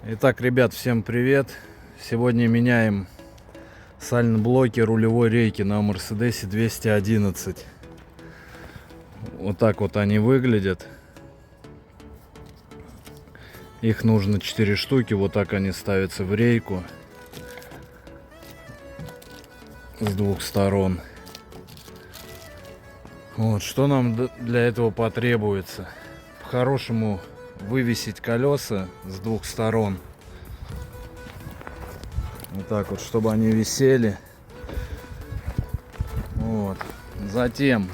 Итак, ребят, всем привет! Сегодня меняем сальноблоки рулевой рейки на Мерседесе 211. Вот так вот они выглядят. Их нужно 4 штуки. Вот так они ставятся в рейку с двух сторон. Вот что нам для этого потребуется. По-хорошему вывесить колеса с двух сторон. Вот так вот, чтобы они висели. Вот. Затем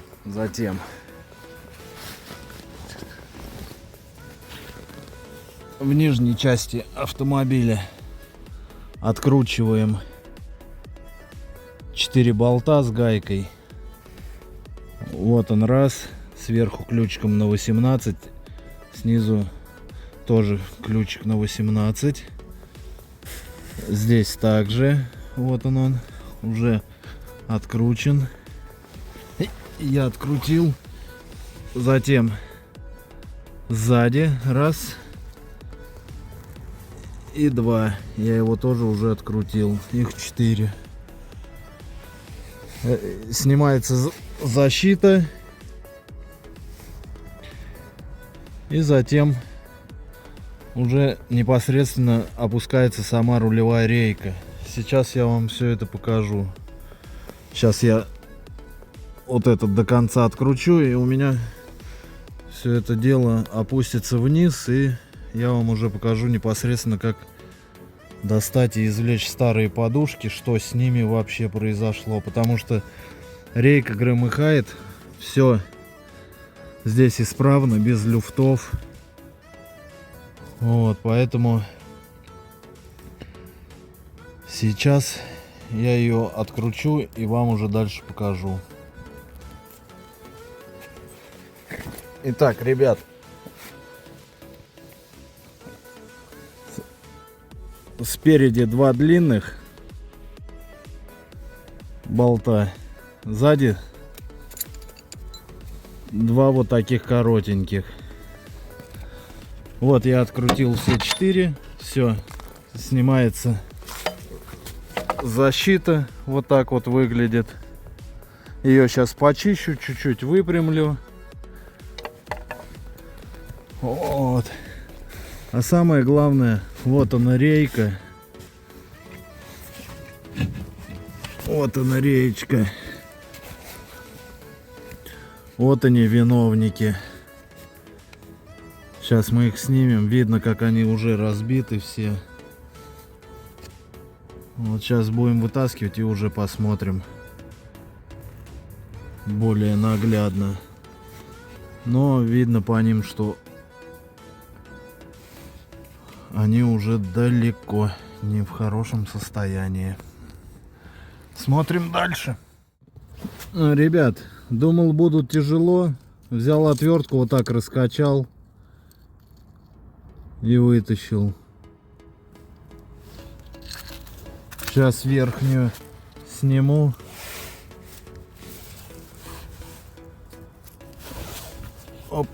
в нижней части автомобиля откручиваем 4 болта с гайкой. Вот он раз. Сверху ключиком на 18. Снизу тоже ключик на 18. Здесь также. Вот он уже откручен. Я открутил. Затем сзади раз и 2. Я его тоже уже открутил. Их 4. Снимается защита. И затем уже непосредственно опускается сама рулевая рейка. Сейчас я вам все это покажу. Сейчас я вот этот до конца откручу, и у меня все это дело опустится вниз, и я вам уже покажу непосредственно, как достать и извлечь старые подушки, что с ними вообще произошло. Потому что рейка громыхает, все здесь исправно, без люфтов. Вот, поэтому сейчас я ее откручу и вам уже дальше покажу. Итак, ребят, спереди 2 длинных болта, сзади 2 вот таких коротеньких. Вот я открутил все 4. Все, снимается защита. Вот так вот выглядит. Ее сейчас почищу, чуть-чуть выпрямлю. Вот. А самое главное, вот она рейка. Вот она реечка. Вот они, виновники. Сейчас мы их снимем. Видно, как они уже разбиты все. Вот сейчас будем вытаскивать и уже посмотрим более наглядно. Но видно по ним, что они уже далеко не в хорошем состоянии. Смотрим дальше. Ребят, думал, будут тяжело. Взял отвертку, вот так раскачал и вытащил. Сейчас верхнюю сниму. Оп.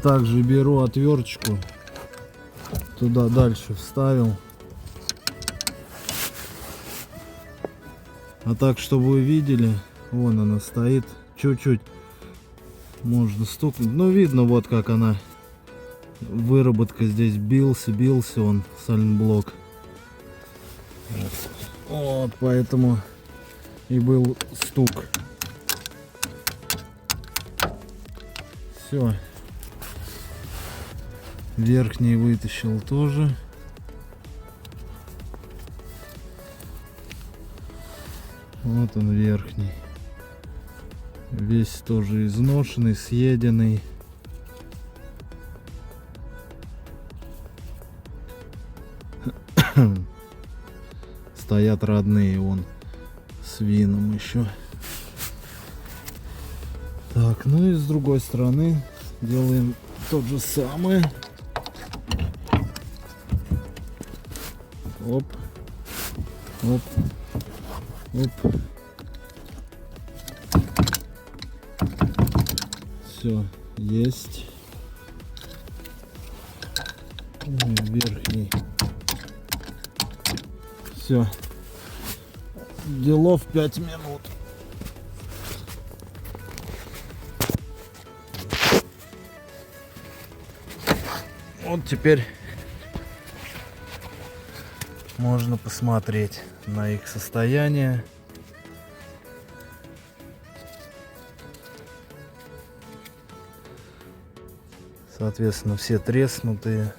Также беру отверточку, туда дальше вставил. А так, чтобы вы видели, вон она стоит, чуть-чуть можно стукнуть. Ну, видно, вот как она, выработка здесь, бился он, сальноблок. Вот, поэтому и был стук. Все. Верхний вытащил тоже. Вот он, верхний. Весь тоже изношенный, съеденный. Стоят родные, вон, с вином еще. Так, ну и с другой стороны делаем то же самое. Оп, оп, оп. Все, Есть. Верхний. Все. Делов 5 минут. Вот теперь можно посмотреть на их состояние. Соответственно, все треснутые.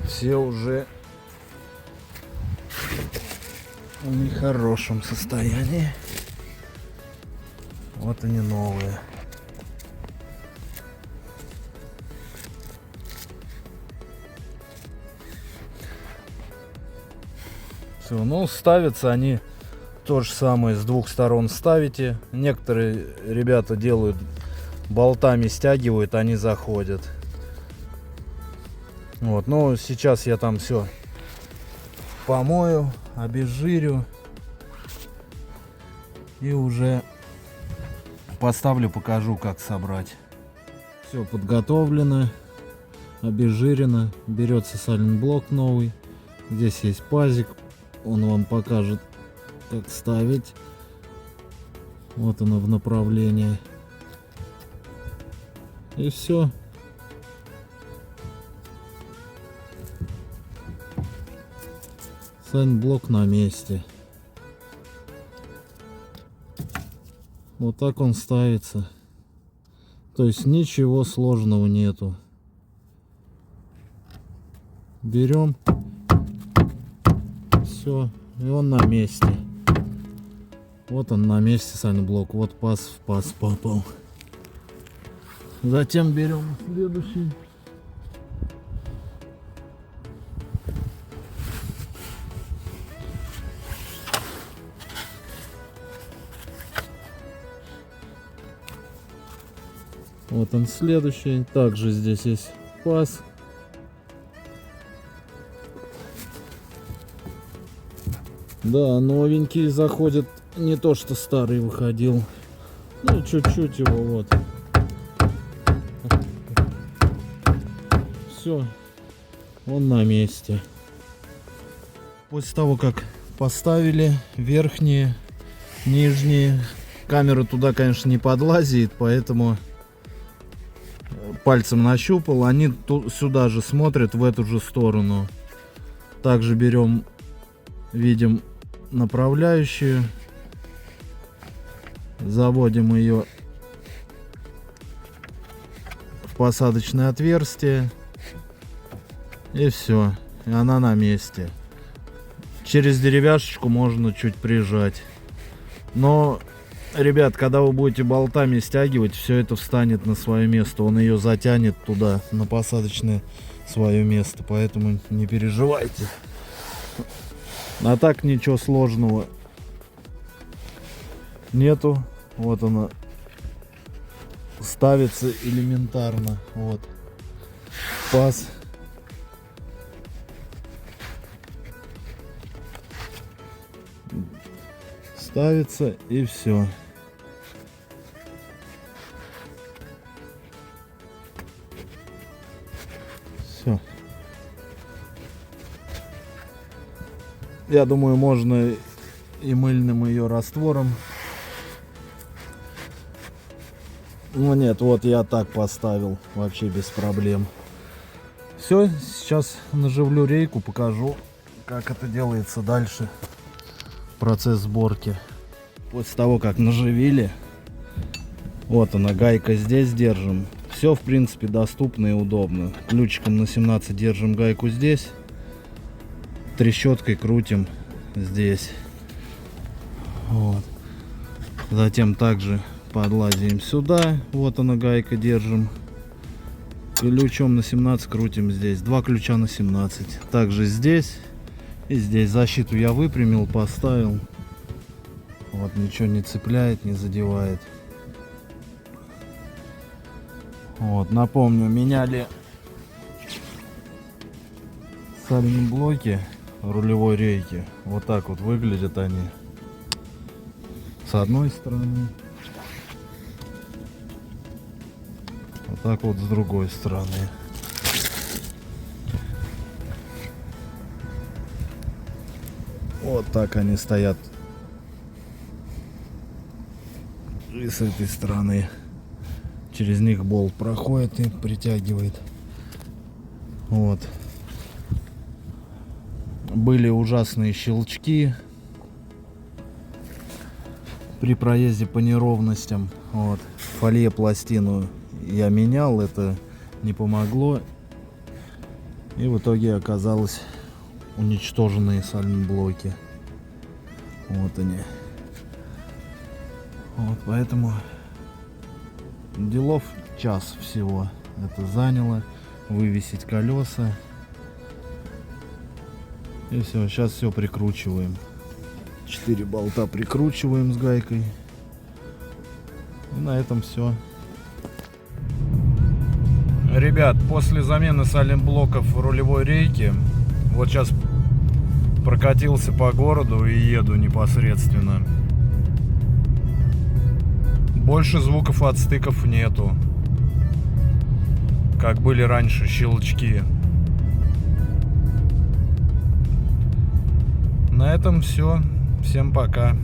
Все уже в нехорошем состоянии. Вот они новые. Все, ну ставятся они то же самое, с двух сторон ставите. Некоторые ребята делают болтами, стягивают, они заходят. Вот, но сейчас я там все помою, обезжирю и уже поставлю, покажу, как собрать. Все подготовлено, обезжирено. Берется сайлентблок новый. Здесь есть пазик, он вам покажет, как ставить. Вот оно в направлении. И все. Сайлентблок на месте. Вот так он ставится. То есть ничего сложного нету. Берем. Все. И он на месте. Вот он на месте, сайлентблок. Вот паз в паз попал. Затем берем следующий. Вот он следующий. Также здесь есть паз. Да, новенький заходит, не то что старый выходил. Ну, чуть-чуть его вот. Все, он на месте. После того, как поставили верхние, нижние, камера туда, конечно, не подлазит, поэтому пальцем нащупал, они сюда же смотрят, в эту же сторону. Также берем, видим направляющую, заводим ее в посадочное отверстие, и все, и она на месте. Через деревяшечку можно чуть прижать, но, ребят, когда вы будете болтами стягивать, все это встанет на свое место, он ее затянет туда, на посадочное свое место, поэтому не переживайте. А так ничего сложного нету. Вот она ставится элементарно. Вот паз. Ставится и все. Все. Я думаю, можно и мыльным ее раствором. Ну нет, вот я так поставил, вообще без проблем. Все, сейчас наживлю рейку, покажу, как это делается дальше. Процесс сборки. После того, как наживили, вот она, гайка здесь держим. Все, в принципе, доступно и удобно. Ключиком на 17 держим гайку здесь. Трещоткой крутим здесь. Вот. Затем также подлазим сюда. Вот она, гайка, держим. Ключом на 17 крутим здесь. Два ключа на 17. Также здесь и здесь. Защиту я выпрямил, поставил. Вот, ничего не цепляет, не задевает. Вот, напомню, меняли сайлентблоки рулевой рейки. Вот так вот выглядят они. с одной стороны. Вот так вот с другой стороны. Вот так они стоят. И с этой стороны через них болт проходит и притягивает. Вот. Были ужасные щелчки при проезде по неровностям. Вот. Фолье пластину я менял, это не помогло. И в итоге оказалось уничтоженные сальноблоки. Вот они. Вот поэтому делов час всего это заняло. Вывесить колеса. И все, сейчас все прикручиваем. 4 болта прикручиваем с гайкой. И на этом все. Ребят, после замены сайлентблоков рулевой рейки, вот сейчас прокатился по городу и еду непосредственно. Больше звуков от стыков нету, как были раньше щелчки. На этом все. Всем пока.